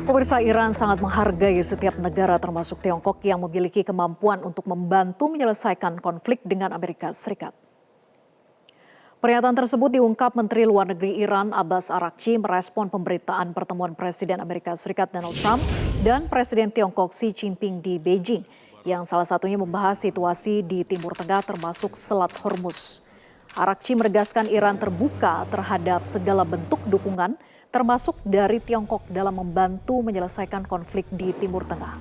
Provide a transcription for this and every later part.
Pemirsa, Iran sangat menghargai setiap negara termasuk Tiongkok yang memiliki kemampuan untuk membantu menyelesaikan konflik dengan Amerika Serikat. Pernyataan tersebut diungkap Menteri Luar Negeri Iran Abbas Araghchi merespon pemberitaan pertemuan Presiden Amerika Serikat Donald Trump dan Presiden Tiongkok Xi Jinping di Beijing, yang salah satunya membahas situasi di Timur Tengah termasuk Selat Hormuz. Araghchi menegaskan Iran terbuka terhadap segala bentuk dukungan termasuk dari Tiongkok dalam membantu menyelesaikan konflik di Timur Tengah.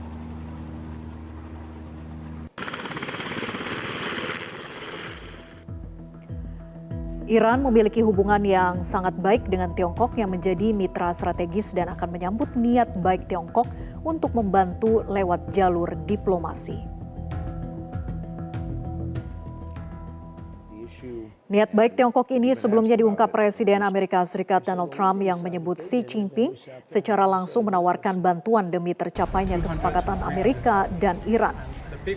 Iran memiliki hubungan yang sangat baik dengan Tiongkok yang menjadi mitra strategis dan akan menyambut niat baik Tiongkok untuk membantu lewat jalur diplomasi. Niat baik Tiongkok ini sebelumnya diungkap Presiden Amerika Serikat Donald Trump yang menyebut Xi Jinping secara langsung menawarkan bantuan demi tercapainya kesepakatan Amerika dan Iran.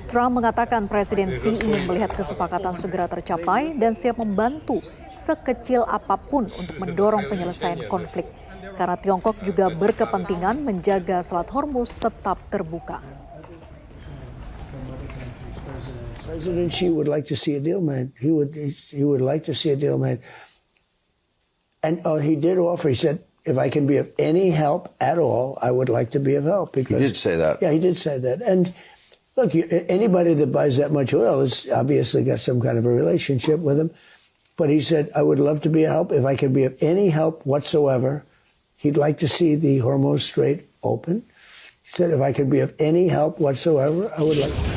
Trump mengatakan Presiden Xi ingin melihat kesepakatan segera tercapai dan siap membantu sekecil apapun untuk mendorong penyelesaian konflik. Karena Tiongkok juga berkepentingan menjaga Selat Hormuz tetap terbuka. President Xi would like to see a deal made. He would like to see a deal made. And he did offer. He said, if I can be of any help at all, I would like to be of help. Because, he did say that. Yeah, he did say that. And look, anybody that buys that much oil has obviously got some kind of a relationship with him. But he said, I would love to be a help. If I can be of any help whatsoever, he'd like to see the Hormuz Strait open. He said, if I could be of any help whatsoever, I would like to.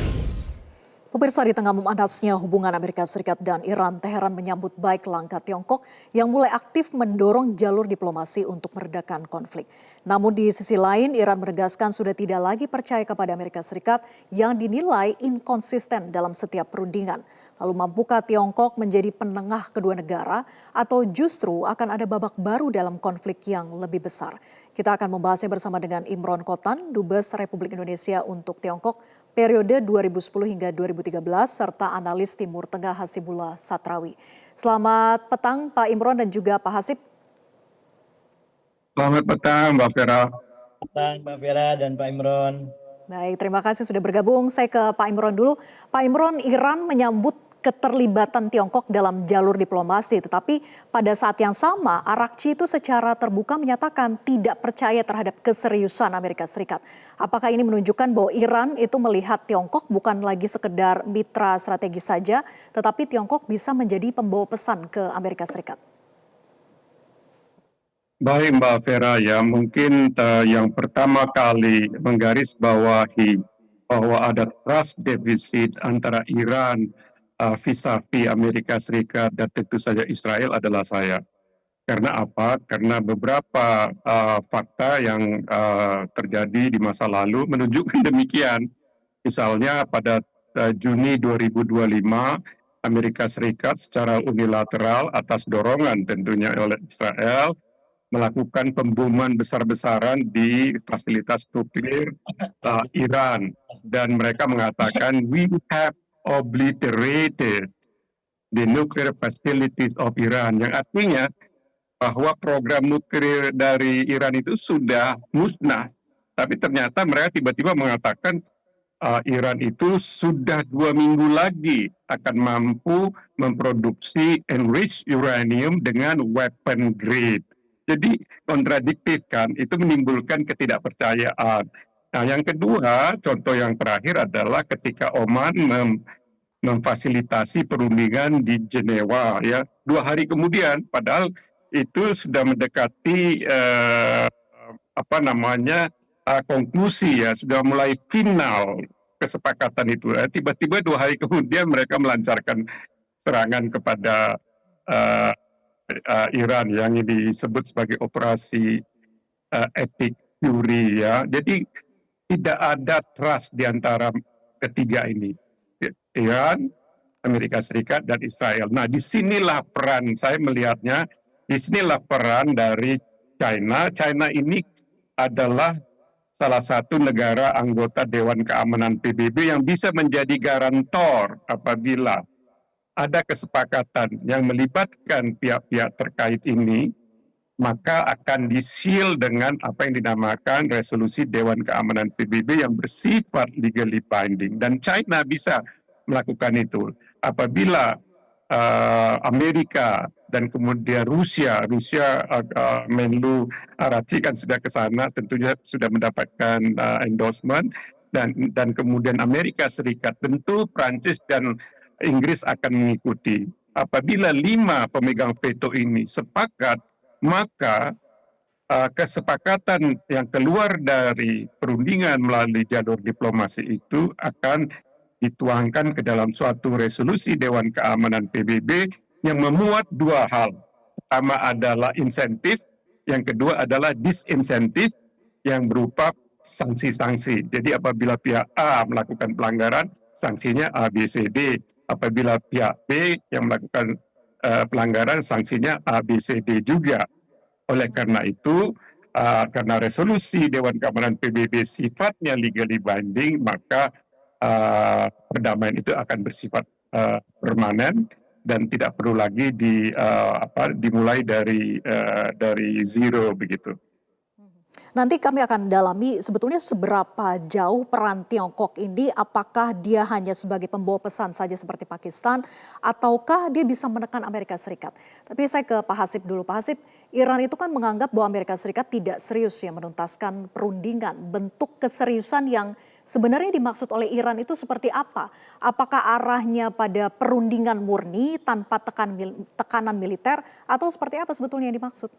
Pemirsa, di tengah memanasnya hubungan Amerika Serikat dan Iran, Teheran menyambut baik langkah Tiongkok yang mulai aktif mendorong jalur diplomasi untuk meredakan konflik. Namun di sisi lain, Iran menegaskan sudah tidak lagi percaya kepada Amerika Serikat yang dinilai inkonsisten dalam setiap perundingan. Lalu mampukah Tiongkok menjadi penengah kedua negara atau justru akan ada babak baru dalam konflik yang lebih besar? Kita akan membahasnya bersama dengan Imron Kotan, Dubes Republik Indonesia untuk Tiongkok periode 2010 hingga 2013 serta analis Timur Tengah Hasibullah Satrawi. Selamat petang Pak Imron dan juga Pak Hasib. Selamat petang Mbak Vera. Petang Mbak Vera dan Pak Imron. Baik, terima kasih sudah bergabung. Saya ke Pak Imron dulu. Pak Imron, Iran menyambut keterlibatan Tiongkok dalam jalur diplomasi, tetapi pada saat yang sama Araghchi itu secara terbuka menyatakan tidak percaya terhadap keseriusan Amerika Serikat. Apakah ini menunjukkan bahwa Iran itu melihat Tiongkok bukan lagi sekedar mitra strategis saja, tetapi Tiongkok bisa menjadi pembawa pesan ke Amerika Serikat? Baik Mbak Vera, ya mungkin yang pertama kali menggarisbawahi bahwa ada trust deficit antara Iran vis-a-vis Amerika Serikat dan tentu saja Israel adalah saya. Karena apa? Karena beberapa fakta yang terjadi di masa lalu menunjukkan demikian. Misalnya pada Juni 2025, Amerika Serikat secara unilateral atas dorongan tentunya oleh Israel melakukan pemboman besar-besaran di fasilitas nuklir Iran. Dan mereka mengatakan, we have obliterated the nuclear facilities of Iran, yang artinya bahwa program nuklir dari Iran itu sudah musnah. Tapi ternyata mereka tiba-tiba mengatakan Iran itu sudah 2 minggu lagi akan mampu memproduksi enriched uranium dengan weapon grade. Jadi kontradiktif kan, itu menimbulkan ketidakpercayaan. Nah, yang kedua, contoh yang terakhir adalah ketika Oman memfasilitasi perundingan di Jenewa, ya 2 hari kemudian, padahal itu sudah mendekati konklusi, ya sudah mulai final kesepakatan itu. Tiba-tiba 2 hari kemudian mereka melancarkan serangan kepada Iran yang disebut sebagai operasi Epic Fury, ya. Jadi tidak ada trust di antara ketiga ini, Iran, Amerika Serikat, dan Israel. Nah, disinilah peran, saya melihatnya, disinilah peran dari China. China ini adalah salah satu negara anggota Dewan Keamanan PBB yang bisa menjadi garantor apabila ada kesepakatan yang melibatkan pihak-pihak terkait ini, maka akan di-seal dengan apa yang dinamakan resolusi Dewan Keamanan PBB yang bersifat legally binding. Dan China bisa melakukan itu. Apabila Amerika dan kemudian Rusia Menlu Araghchi kan sudah ke sana, tentunya sudah mendapatkan endorsement, dan kemudian Amerika Serikat, tentu Prancis dan Inggris akan mengikuti. Apabila 5 pemegang veto ini sepakat, maka kesepakatan yang keluar dari perundingan melalui jalur diplomasi itu akan dituangkan ke dalam suatu resolusi Dewan Keamanan PBB yang memuat 2 hal. Pertama adalah insentif, yang kedua adalah disinsentif yang berupa sanksi-sanksi. Jadi apabila pihak A melakukan pelanggaran, sanksinya A, B, C, D. Apabila pihak B yang melakukan pelanggaran, sanksinya A, B, C, D juga. Oleh karena itu, karena resolusi Dewan Keamanan PBB sifatnya legally binding, maka perdamaian itu akan bersifat permanen dan tidak perlu lagi dimulai dari zero begitu. Nanti kami akan dalami sebetulnya seberapa jauh peran Tiongkok ini, apakah dia hanya sebagai pembawa pesan saja seperti Pakistan, ataukah dia bisa menekan Amerika Serikat. Tapi saya ke Pak Hasib dulu. Pak Hasib, Iran itu kan menganggap bahwa Amerika Serikat tidak serius ya menuntaskan perundingan. Bentuk keseriusan yang sebenarnya dimaksud oleh Iran itu seperti apa? Apakah arahnya pada perundingan murni tanpa tekanan militer, atau seperti apa sebetulnya yang dimaksud?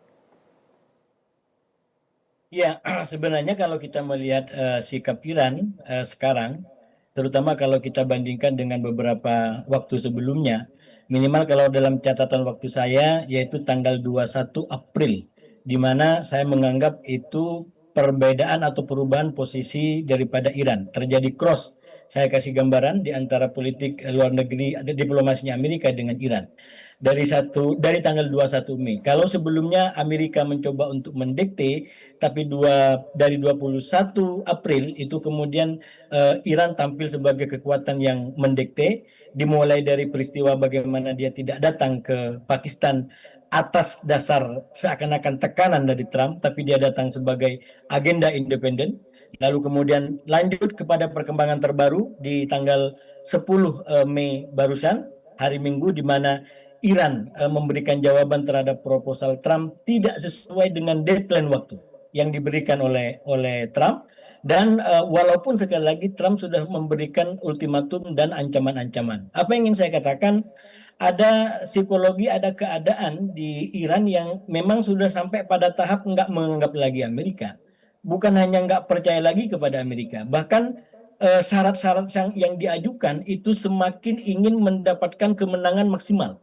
Ya, sebenarnya kalau kita melihat sikap Iran sekarang, terutama kalau kita bandingkan dengan beberapa waktu sebelumnya, minimal kalau dalam catatan waktu saya, yaitu tanggal 21 April, di mana saya menganggap itu perbedaan atau perubahan posisi daripada Iran. Terjadi cross, saya kasih gambaran di antara politik luar negeri, diplomasinya Amerika dengan Iran. Dari tanggal 21 Mei. Kalau sebelumnya Amerika mencoba untuk mendikte, tapi dari 21 April itu kemudian Iran tampil sebagai kekuatan yang mendikte, dimulai dari peristiwa bagaimana dia tidak datang ke Pakistan atas dasar seakan-akan tekanan dari Trump, tapi dia datang sebagai agenda independen. Lalu kemudian lanjut kepada perkembangan terbaru di tanggal 10 Mei barusan, hari Minggu, di mana Iran memberikan jawaban terhadap proposal Trump tidak sesuai dengan deadline waktu yang diberikan oleh Trump, dan walaupun sekali lagi Trump sudah memberikan ultimatum dan ancaman-ancaman. Apa yang ingin saya katakan, ada psikologi, ada keadaan di Iran yang memang sudah sampai pada tahap nggak menganggap lagi Amerika. Bukan hanya nggak percaya lagi kepada Amerika, bahkan syarat-syarat yang diajukan itu semakin ingin mendapatkan kemenangan maksimal.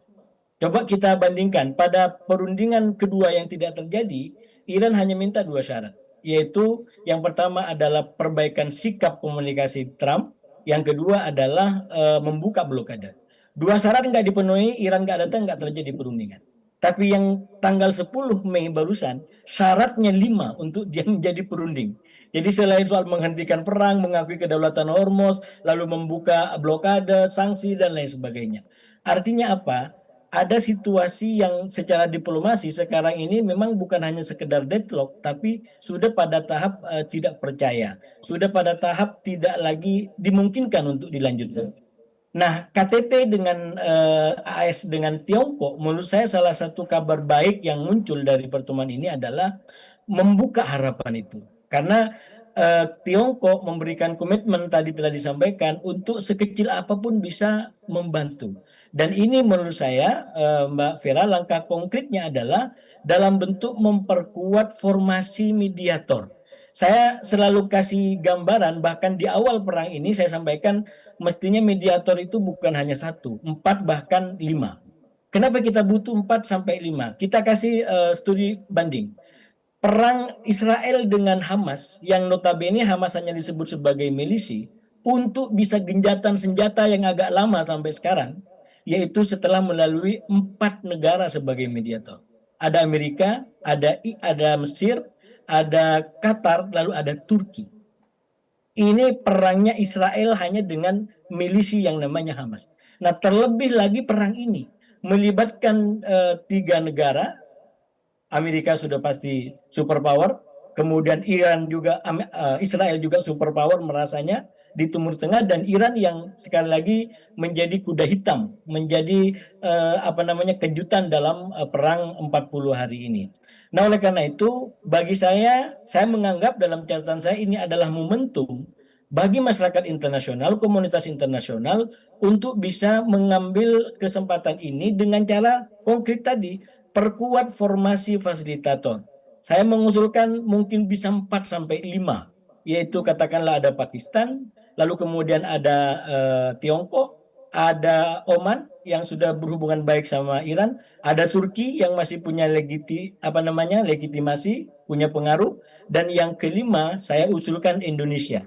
Coba kita bandingkan, pada perundingan kedua yang tidak terjadi, Iran hanya minta 2 syarat, yaitu yang pertama adalah perbaikan sikap komunikasi Trump, yang kedua adalah membuka blokade. 2 syarat nggak dipenuhi, Iran nggak datang, nggak terjadi perundingan. Tapi yang tanggal 10 Mei barusan, syaratnya 5 untuk dia menjadi perunding. Jadi selain soal menghentikan perang, mengakui kedaulatan Hormuz, lalu membuka blokade, sanksi, dan lain sebagainya. Artinya apa? Ada situasi yang secara diplomasi sekarang ini memang bukan hanya sekedar deadlock, tapi sudah pada tahap tidak percaya, sudah pada tahap tidak lagi dimungkinkan untuk dilanjutkan. Nah, KTT dengan AS dengan Tiongkok, menurut saya salah satu kabar baik yang muncul dari pertemuan ini adalah membuka harapan itu. Karena Tiongkok memberikan komitmen, tadi telah disampaikan, untuk sekecil apapun bisa membantu. Dan ini menurut saya, Mbak Vera, langkah konkretnya adalah dalam bentuk memperkuat formasi mediator. Saya selalu kasih gambaran, bahkan di awal perang ini saya sampaikan, mestinya mediator itu bukan hanya 1, 4 bahkan 5. Kenapa kita butuh 4 sampai 5? Kita kasih studi banding. Perang Israel dengan Hamas, yang notabene Hamas hanya disebut sebagai milisi, untuk bisa genjatan senjata yang agak lama sampai sekarang, yaitu setelah melalui 4 negara sebagai mediator. Ada Amerika, ada Mesir, ada Qatar, lalu ada Turki. Ini perangnya Israel hanya dengan milisi yang namanya Hamas. Nah, terlebih lagi perang ini melibatkan 3 negara, Amerika sudah pasti superpower, kemudian Iran juga, Israel juga superpower merasanya di Timur Tengah, dan Iran yang sekali lagi menjadi kuda hitam, menjadi kejutan dalam perang 40 hari ini. Nah, oleh karena itu bagi saya menganggap dalam catatan saya ini adalah momentum bagi masyarakat internasional, komunitas internasional untuk bisa mengambil kesempatan ini dengan cara konkret tadi, perkuat formasi fasilitator. Saya mengusulkan mungkin bisa 4 sampai 5, yaitu katakanlah ada Pakistan, lalu kemudian ada Tiongkok, ada Oman yang sudah berhubungan baik sama Iran, ada Turki yang masih punya legitimasi, punya pengaruh, dan yang kelima saya usulkan Indonesia.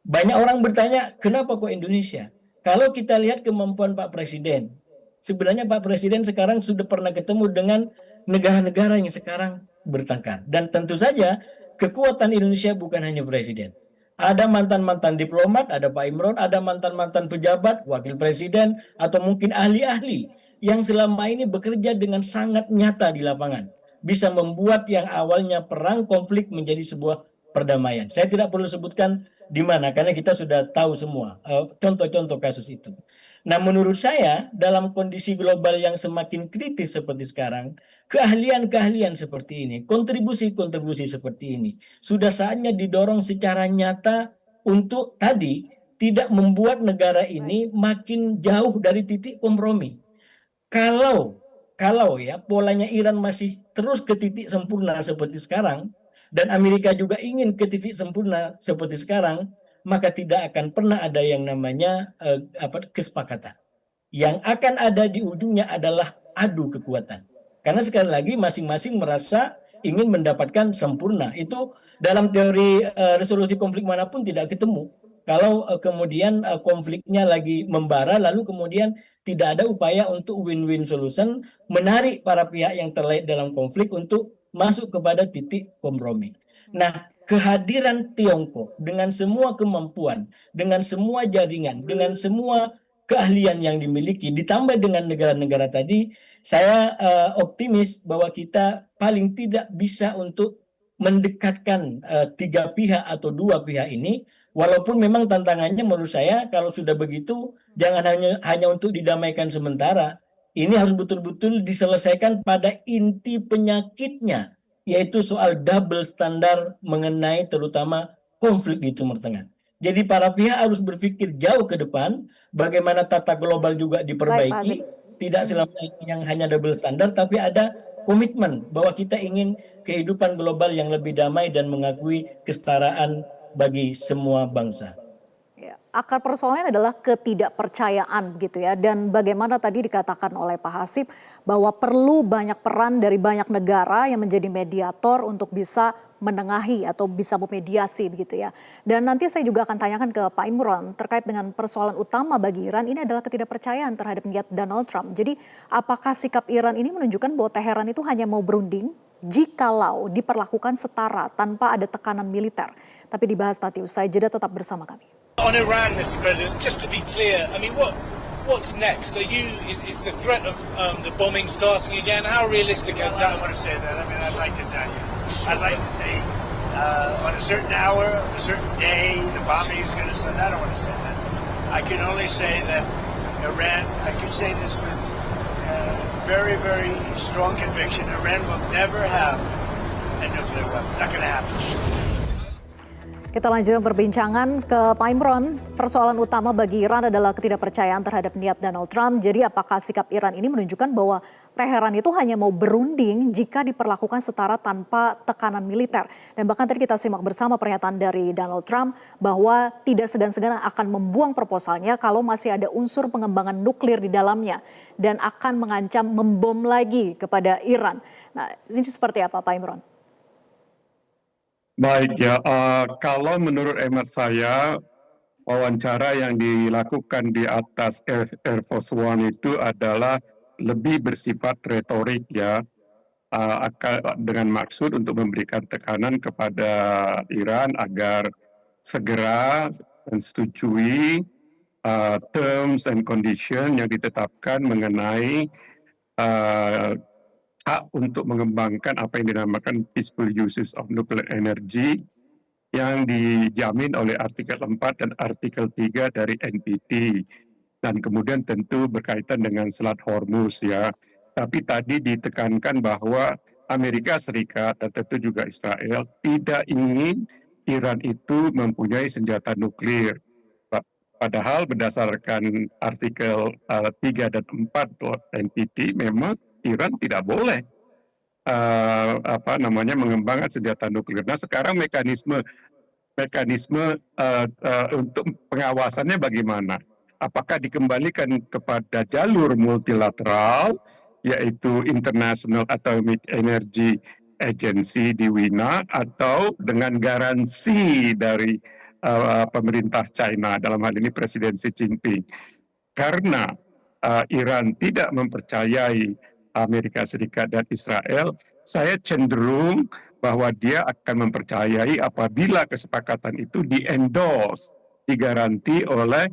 Banyak orang bertanya, kenapa kok Indonesia? Kalau kita lihat kemampuan Pak Presiden, sebenarnya Pak Presiden sekarang sudah pernah ketemu dengan negara-negara yang sekarang bertengkar. Dan tentu saja kekuatan Indonesia bukan hanya Presiden. Ada mantan-mantan diplomat, ada Pak Imron, ada mantan-mantan pejabat, wakil presiden, atau mungkin ahli-ahli yang selama ini bekerja dengan sangat nyata di lapangan. Bisa membuat yang awalnya perang, konflik menjadi sebuah perdamaian. Saya tidak perlu sebutkan di mana, karena kita sudah tahu semua contoh-contoh kasus itu. Nah, menurut saya dalam kondisi global yang semakin kritis seperti sekarang, keahlian-keahlian seperti ini, kontribusi-kontribusi seperti ini, sudah saatnya didorong secara nyata untuk tadi tidak membuat negara ini makin jauh dari titik kompromi. Kalau ya polanya Iran masih terus ke titik sempurna seperti sekarang, dan Amerika juga ingin ke titik sempurna seperti sekarang, maka tidak akan pernah ada yang namanya kesepakatan. Yang akan ada di ujungnya adalah adu kekuatan. Karena sekali lagi masing-masing merasa ingin mendapatkan sempurna. Itu dalam teori resolusi konflik manapun tidak ketemu. Kalau kemudian konfliknya lagi membara, lalu kemudian tidak ada upaya untuk win-win solution, menarik para pihak yang terlibat dalam konflik untuk masuk kepada titik kompromi. Nah, kehadiran Tiongkok dengan semua kemampuan, dengan semua jaringan, dengan semua keahlian yang dimiliki, ditambah dengan negara-negara tadi, saya optimis bahwa kita paling tidak bisa untuk mendekatkan 3 pihak atau 2 pihak ini, walaupun memang tantangannya menurut saya kalau sudah begitu jangan hanya untuk didamaikan sementara, ini harus betul-betul diselesaikan pada inti penyakitnya, yaitu soal double standar mengenai terutama konflik di Timur Tengah. Jadi para pihak harus berpikir jauh ke depan, bagaimana tata global juga diperbaiki, tidak selamanya yang hanya double standar, tapi ada komitmen bahwa kita ingin kehidupan global yang lebih damai dan mengakui kesetaraan bagi semua bangsa. Ya, akar persoalannya adalah ketidakpercayaan begitu ya, dan bagaimana tadi dikatakan oleh Pak Hasib bahwa perlu banyak peran dari banyak negara yang menjadi mediator untuk bisa menengahi atau bisa memediasi begitu ya. Dan nanti saya juga akan tanyakan ke Pak Imron terkait dengan persoalan utama bagi Iran ini adalah ketidakpercayaan terhadap niat Donald Trump. Jadi apakah sikap Iran ini menunjukkan bahwa Teheran itu hanya mau berunding jikalau diperlakukan setara tanpa ada tekanan militer? Tapi dibahas nanti usai jeda, tetap bersama kami. On Iran, Mr. President, just to be clear, I mean, what's next? Is the threat of the bombing starting again? How realistic is that? I don't want to say that. I mean, I'd like to tell you. I'd like to say on a certain hour, a certain day, the bombing is going to start. I don't want to say that. I can only say that Iran, I can say this with very, very strong conviction, Iran will never have a nuclear weapon. Not going to happen. Kita lanjutkan perbincangan ke Pak Imron. Persoalan utama bagi Iran adalah ketidakpercayaan terhadap niat Donald Trump. Jadi apakah sikap Iran ini menunjukkan bahwa Teheran itu hanya mau berunding jika diperlakukan setara tanpa tekanan militer. Dan bahkan tadi kita simak bersama pernyataan dari Donald Trump bahwa tidak segan-segan akan membuang proposalnya kalau masih ada unsur pengembangan nuklir di dalamnya. Dan akan mengancam membom lagi kepada Iran. Nah, ini seperti apa Pak Imron? Baik ya, kalau menurut hemat saya, wawancara yang dilakukan di atas Air Force One itu adalah lebih bersifat retorik ya, dengan maksud untuk memberikan tekanan kepada Iran agar segera mensetujui terms and condition yang ditetapkan mengenai hak untuk mengembangkan apa yang dinamakan peaceful uses of nuclear energy yang dijamin oleh artikel 4 dan artikel 3 dari NPT. Dan kemudian tentu berkaitan dengan Selat Hormuz ya. Tapi tadi ditekankan bahwa Amerika Serikat dan tentu juga Israel tidak ingin Iran itu mempunyai senjata nuklir. Padahal berdasarkan artikel 3 dan 4 NPT memang Iran tidak boleh mengembangkan senjata nuklir. Nah sekarang mekanisme untuk pengawasannya bagaimana? Apakah dikembalikan kepada jalur multilateral, yaitu International Atomic Energy Agency di Wina, atau dengan garansi dari pemerintah China, dalam hal ini Presiden Xi Jinping? Karena Iran tidak mempercayai Amerika Serikat dan Israel, saya cenderung bahwa dia akan mempercayai apabila kesepakatan itu di-endorse, digaranti oleh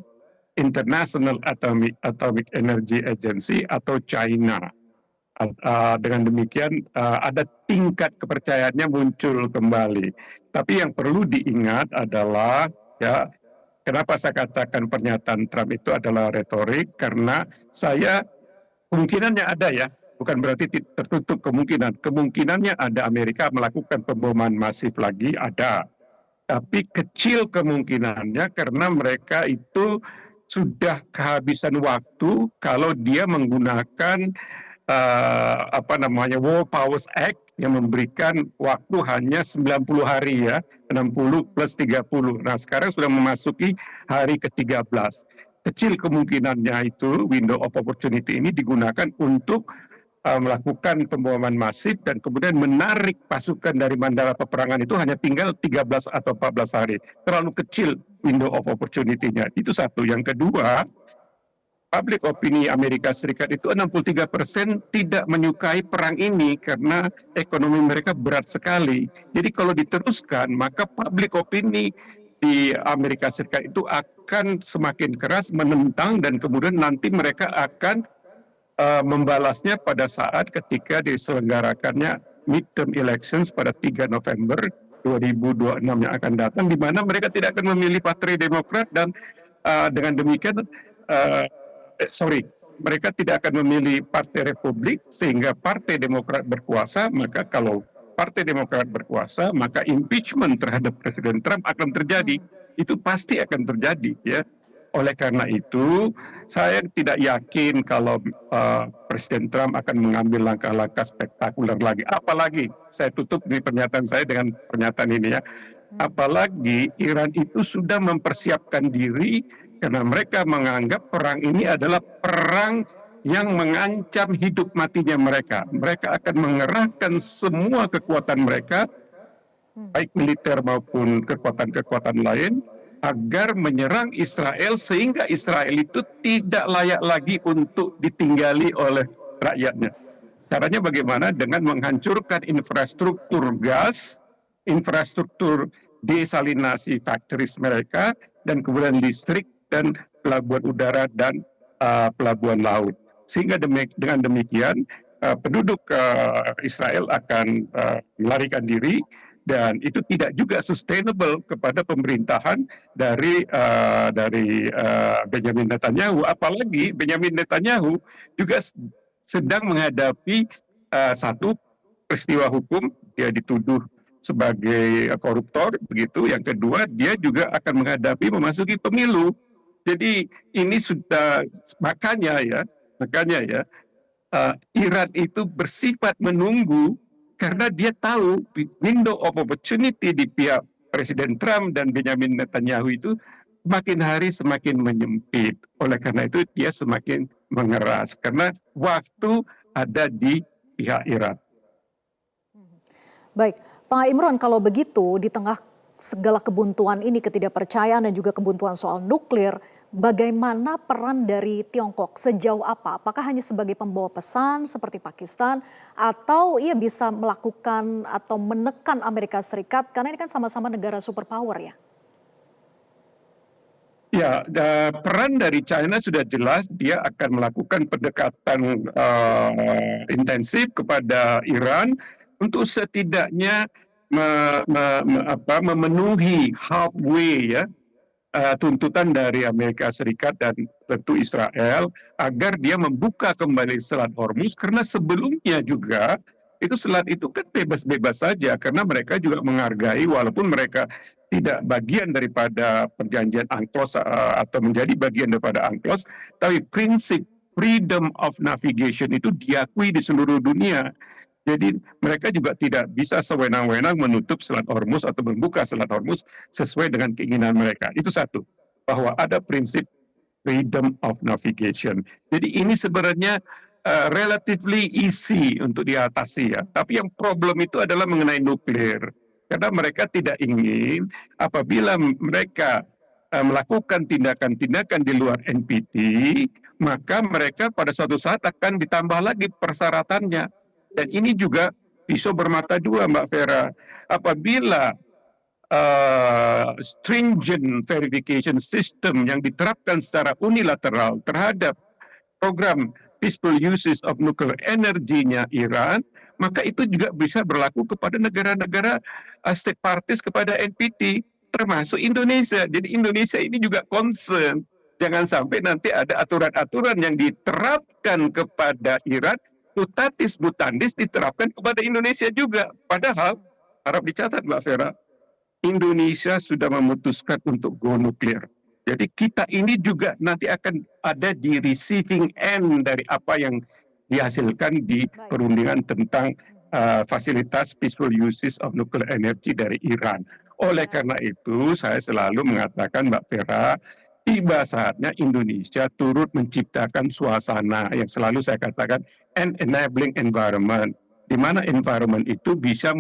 International Atomic Energy Agency atau China. Dengan demikian ada tingkat kepercayaannya muncul kembali. Tapi yang perlu diingat adalah ya, kenapa saya katakan pernyataan Trump itu adalah retorik, karena kemungkinannya ada ya, bukan berarti tertutup kemungkinan. Kemungkinannya ada Amerika melakukan pemboman masif lagi, ada. Tapi kecil kemungkinannya karena mereka itu sudah kehabisan waktu kalau dia menggunakan War Powers Act yang memberikan waktu hanya 90 hari ya, 60 plus 30. Nah sekarang sudah memasuki hari ke-13. Kecil kemungkinannya itu window of opportunity ini digunakan untuk melakukan pemboman masif dan kemudian menarik pasukan dari bandara peperangan itu hanya tinggal 13 atau 14 hari. Terlalu kecil window of opportunity-nya. Itu satu. Yang kedua, public opini Amerika Serikat itu 63% tidak menyukai perang ini karena ekonomi mereka berat sekali. Jadi kalau diteruskan, maka public opini di Amerika Serikat itu akan semakin keras menentang dan kemudian nanti mereka akan membalasnya pada saat ketika diselenggarakannya midterm elections pada 3 November 2026 yang akan datang, di mana mereka tidak akan memilih Partai Demokrat dan dengan demikian mereka tidak akan memilih Partai Republik, sehingga Partai Demokrat berkuasa. Maka kalau Partai Demokrat berkuasa, maka impeachment terhadap Presiden Trump akan terjadi. Itu pasti akan terjadi ya. Oleh karena itu, saya tidak yakin kalau Presiden Trump akan mengambil langkah-langkah spektakuler lagi. Apalagi, saya tutup di pernyataan saya dengan pernyataan ini ya. Apalagi Iran itu sudah mempersiapkan diri karena mereka menganggap perang ini adalah perang yang mengancam hidup matinya mereka. Mereka akan mengerahkan semua kekuatan mereka, baik militer maupun kekuatan-kekuatan lain, agar menyerang Israel sehingga Israel itu tidak layak lagi untuk ditinggali oleh rakyatnya. Caranya bagaimana? Dengan menghancurkan infrastruktur gas, infrastruktur desalinasi factories mereka, dan kemudian listrik dan pelabuhan udara dan pelabuhan laut. Sehingga dengan demikian penduduk Israel akan melarikan diri. Dan itu tidak juga sustainable kepada pemerintahan dari Benjamin Netanyahu. Apalagi Benjamin Netanyahu juga sedang menghadapi satu peristiwa hukum, dia dituduh sebagai koruptor, begitu. Yang kedua, dia juga akan menghadapi memasuki pemilu. Jadi ini sudah makanya ya Iran itu bersifat menunggu. Karena dia tahu window of opportunity di pihak Presiden Trump dan Benjamin Netanyahu itu semakin hari semakin menyempit. Oleh karena itu dia semakin mengeras. Karena waktu ada di pihak Iran. Baik, Pak Imron, kalau begitu di tengah segala kebuntuan ini, ketidakpercayaan dan juga kebuntuan soal nuklir, bagaimana peran dari Tiongkok? Sejauh apa? Apakah hanya sebagai pembawa pesan seperti Pakistan, atau ia bisa melakukan atau menekan Amerika Serikat? Karena ini kan sama-sama negara superpower ya. Ya, peran dari China sudah jelas dia akan melakukan pendekatan intensif kepada Iran untuk setidaknya memenuhi halfway ya tuntutan dari Amerika Serikat dan tentu Israel agar dia membuka kembali Selat Hormuz, karena sebelumnya juga itu selat itu kan bebas-bebas saja karena mereka juga menghargai walaupun mereka tidak bagian daripada perjanjian UNCLOS atau menjadi bagian daripada UNCLOS, tapi prinsip freedom of navigation itu diakui di seluruh dunia. Jadi mereka juga tidak bisa sewenang-wenang menutup Selat Hormuz atau membuka Selat Hormuz sesuai dengan keinginan mereka. Itu satu, bahwa ada prinsip freedom of navigation. Jadi ini sebenarnya relatively easy untuk diatasi ya. Tapi yang problem itu adalah mengenai nuklir. Karena mereka tidak ingin apabila mereka melakukan tindakan-tindakan di luar NPT, maka mereka pada suatu saat akan ditambah lagi persyaratannya. Dan ini juga pisau bermata dua, Mbak Vera. Apabila stringent verification system yang diterapkan secara unilateral terhadap program peaceful uses of nuclear energy-nya Iran, maka itu juga bisa berlaku kepada negara-negara state parties kepada NPT, termasuk Indonesia. Jadi Indonesia ini juga concern. Jangan sampai nanti ada aturan-aturan yang diterapkan kepada Iran, mutatis mutandis diterapkan kepada Indonesia juga. Padahal, harap dicatat Mbak Vera, Indonesia sudah memutuskan untuk go nuklir. Jadi kita ini juga nanti akan ada di receiving end dari apa yang dihasilkan di perundingan tentang fasilitas peaceful uses of nuclear energy dari Iran. Oleh karena itu, saya selalu mengatakan Mbak Vera, tiba saatnya Indonesia turut menciptakan suasana yang selalu saya katakan an enabling environment, di mana environment itu bisa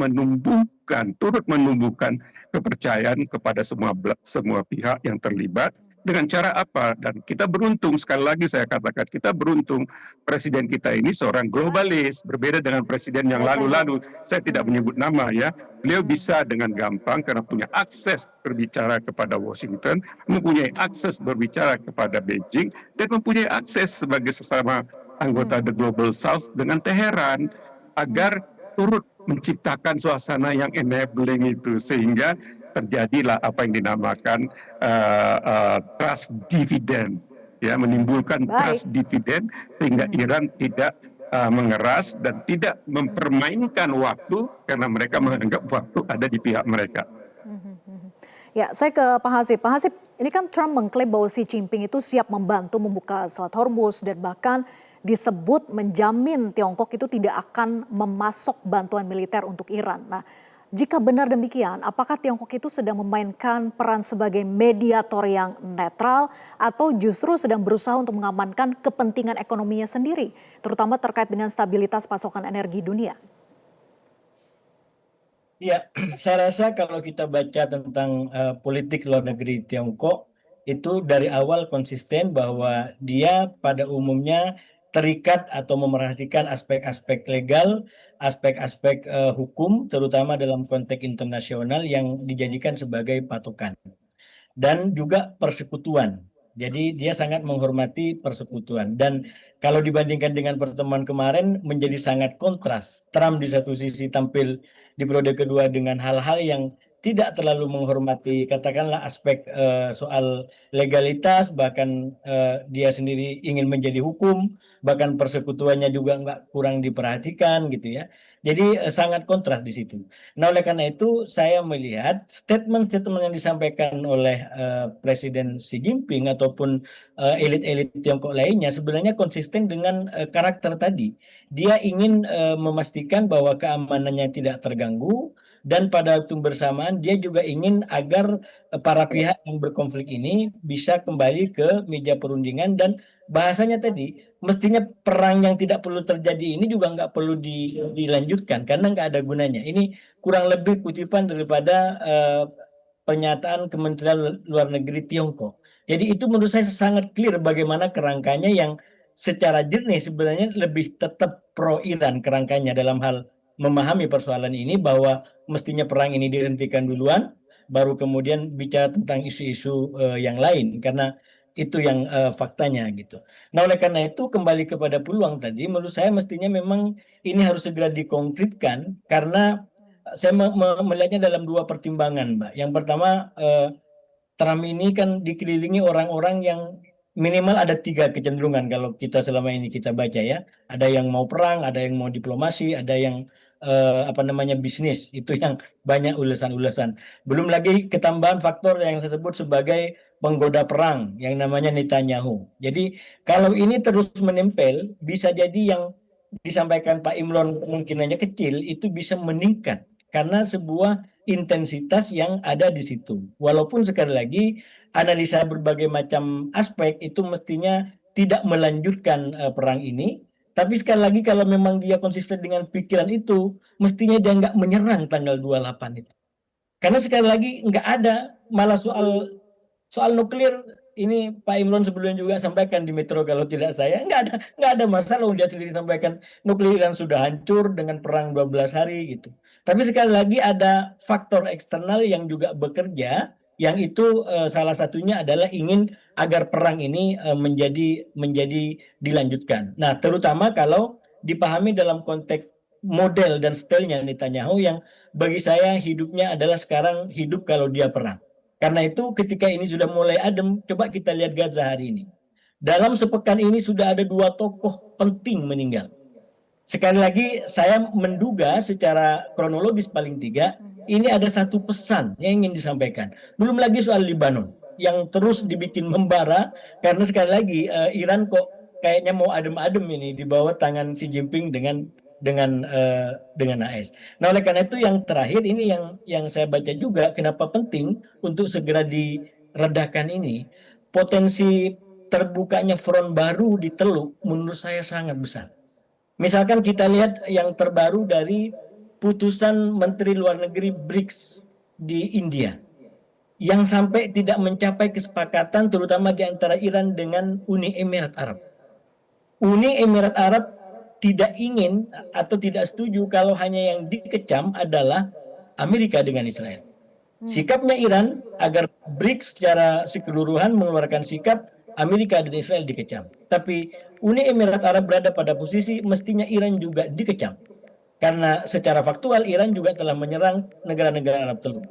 turut menumbuhkan kepercayaan kepada semua pihak yang terlibat. Dengan cara apa? Dan kita beruntung, sekali lagi saya katakan, kita beruntung presiden kita ini seorang globalis, berbeda dengan presiden yang lalu-lalu. Saya tidak menyebut nama ya. Beliau bisa dengan gampang karena punya akses berbicara kepada Washington, mempunyai akses berbicara kepada Beijing, dan mempunyai akses sebagai sesama anggota The Global South dengan Teheran, agar turut menciptakan suasana yang enabling itu, sehingga terjadilah apa yang dinamakan trust dividend, ya, menimbulkan trust dividend sehingga Iran tidak mengeras dan tidak mempermainkan waktu karena mereka menganggap waktu ada di pihak mereka. Ya, saya ke Pak Hasib. Pak Hasib, ini kan Trump mengklaim bahwa Xi Jinping itu siap membantu membuka Selat Hormuz dan bahkan disebut menjamin Tiongkok itu tidak akan memasok bantuan militer untuk Iran. Nah, jika benar demikian, apakah Tiongkok itu sedang memainkan peran sebagai mediator yang netral atau justru sedang berusaha untuk mengamankan kepentingan ekonominya sendiri, terutama terkait dengan stabilitas pasokan energi dunia? Ya, saya rasa kalau kita baca tentang politik luar negeri Tiongkok, itu dari awal konsisten bahwa dia pada umumnya terikat atau memerhatikan aspek-aspek legal, aspek-aspek hukum, terutama dalam konteks internasional yang dijadikan sebagai patokan. Dan juga persekutuan. Jadi dia sangat menghormati persekutuan. Dan kalau dibandingkan dengan pertemuan kemarin menjadi sangat kontras. Trump di satu sisi tampil di periode kedua dengan hal-hal yang tidak terlalu menghormati, katakanlah aspek soal legalitas, bahkan dia sendiri ingin menjadi hukum, bahkan persekutuannya juga nggak kurang diperhatikan gitu ya. Jadi sangat kontras di situ. Nah, oleh karena itu saya melihat statement-statement yang disampaikan oleh Presiden Xi Jinping ataupun elit-elit Tiongkok lainnya sebenarnya konsisten dengan karakter tadi. Dia ingin memastikan bahwa keamanannya tidak terganggu, dan pada waktu bersamaan dia juga ingin agar para pihak yang berkonflik ini bisa kembali ke meja perundingan, dan bahasanya tadi mestinya perang yang tidak perlu terjadi ini juga nggak perlu dilanjutkan karena nggak ada gunanya. Ini kurang lebih kutipan daripada pernyataan Kementerian Luar Negeri Tiongkok. Jadi itu menurut saya sangat clear bagaimana kerangkanya yang secara jernih sebenarnya lebih tetap pro Iran kerangkanya dalam hal memahami persoalan ini, bahwa mestinya perang ini dihentikan duluan, baru kemudian bicara tentang isu-isu yang lain, karena itu yang faktanya gitu. Nah, oleh karena itu kembali kepada peluang tadi, menurut saya mestinya memang ini harus segera dikonkretkan, karena saya melihatnya dalam dua pertimbangan, Mbak. Yang pertama, Trump ini kan dikelilingi orang-orang yang minimal ada tiga kecenderungan kalau kita selama ini kita baca ya. Ada yang mau perang, ada yang mau diplomasi, ada yang bisnis. Itu yang banyak ulasan-ulasan. Belum lagi ketambahan faktor yang saya sebut sebagai penggoda perang yang namanya Netanyahu. Jadi kalau ini terus menempel, bisa jadi yang disampaikan Pak Imron kemungkinannya kecil itu bisa meningkat karena sebuah intensitas yang ada di situ. Walaupun sekali lagi analisa berbagai macam aspek itu mestinya tidak melanjutkan perang ini. Tapi sekali lagi kalau memang dia konsisten dengan pikiran itu, mestinya dia nggak menyerang tanggal 28 itu. Karena sekali lagi nggak ada, malah soal nuklir ini Pak Imron sebelumnya juga sampaikan di Metro kalau tidak saya nggak ada masalah, dia sendiri sampaikan nuklir Iran sudah hancur dengan perang 12 hari gitu. Tapi sekali lagi ada faktor eksternal yang juga bekerja, yang itu salah satunya adalah ingin agar perang ini menjadi dilanjutkan. Nah, terutama kalau dipahami dalam konteks model dan stylenya Netanyahu yang bagi saya hidupnya adalah sekarang hidup kalau dia perang. Karena itu ketika ini sudah mulai adem, coba kita lihat Gaza hari ini. Dalam sepekan ini sudah ada 2 tokoh penting meninggal. Sekali lagi saya menduga secara kronologis paling tidak, ini ada satu pesan yang ingin disampaikan. Belum lagi soal Libanon yang terus dibikin membara karena sekali lagi Iran kok kayaknya mau adem-adem ini di bawah tangan Xi Jinping dengan AS. Nah, oleh karena itu yang terakhir ini yang saya baca juga kenapa penting untuk segera diredakan ini, potensi terbukanya front baru di Teluk menurut saya sangat besar. Misalkan kita lihat yang terbaru dari putusan Menteri Luar Negeri BRICS di India yang sampai tidak mencapai kesepakatan terutama di antara Iran dengan Uni Emirat Arab. Uni Emirat Arab tidak ingin atau tidak setuju kalau hanya yang dikecam adalah Amerika dengan Israel. Sikapnya Iran agar BRICS secara keseluruhan mengeluarkan sikap Amerika dan Israel dikecam. Tapi Uni Emirat Arab berada pada posisi mestinya Iran juga dikecam. Karena secara faktual Iran juga telah menyerang negara-negara Arab Teluk.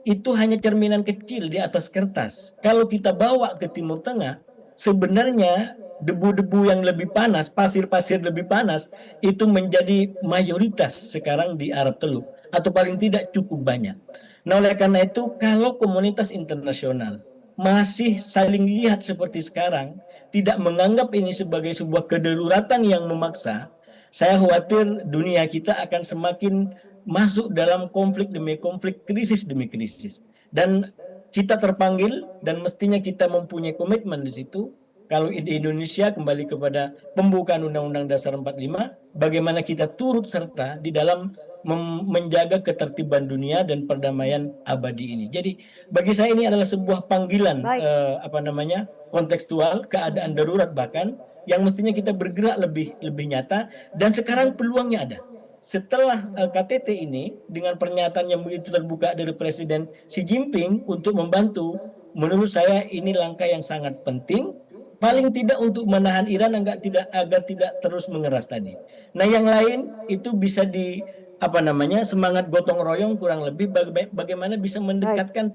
Itu hanya cerminan kecil di atas kertas. Kalau kita bawa ke Timur Tengah, sebenarnya debu-debu yang lebih panas, pasir-pasir lebih panas, itu menjadi mayoritas sekarang di Arab Teluk. Atau paling tidak cukup banyak. Nah, oleh karena itu, kalau komunitas internasional masih saling lihat seperti sekarang, tidak menganggap ini sebagai sebuah kedaruratan yang memaksa, saya khawatir dunia kita akan semakin masuk dalam konflik demi konflik, krisis demi krisis. Dan kita terpanggil dan mestinya kita mempunyai komitmen di situ. Kalau di Indonesia kembali kepada pembukaan Undang-Undang Dasar 45, bagaimana kita turut serta di dalam menjaga ketertiban dunia dan perdamaian abadi ini. Jadi bagi saya ini adalah sebuah panggilan kontekstual, keadaan darurat bahkan yang mestinya kita bergerak lebih nyata dan sekarang peluangnya ada. Setelah KTT ini dengan pernyataan yang begitu terbuka dari Presiden Xi Jinping untuk membantu, menurut saya ini langkah yang sangat penting. Paling tidak untuk menahan Iran agar tidak terus mengeras tadi. Nah, yang lain itu bisa semangat gotong royong kurang lebih bagaimana bisa mendekatkan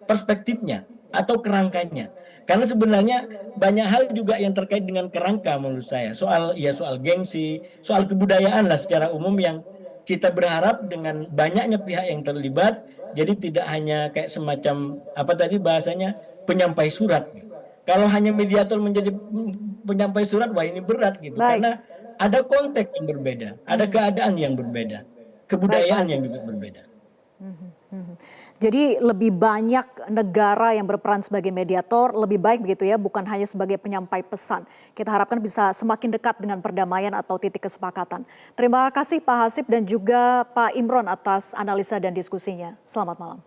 perspektifnya atau kerangkanya. Karena sebenarnya banyak hal juga yang terkait dengan kerangka menurut saya. Soal gengsi, soal kebudayaan lah secara umum yang kita berharap dengan banyaknya pihak yang terlibat, jadi tidak hanya kayak semacam bahasanya penyampai surat. Kalau hanya mediator menjadi penyampai surat, wah ini berat gitu. Baik. Karena ada konteks yang berbeda, ada keadaan yang berbeda, kebudayaan yang juga berbeda. Jadi lebih banyak negara yang berperan sebagai mediator, lebih baik begitu ya, bukan hanya sebagai penyampai pesan. Kita harapkan bisa semakin dekat dengan perdamaian atau titik kesepakatan. Terima kasih Pak Hasib dan juga Pak Imron atas analisa dan diskusinya. Selamat malam.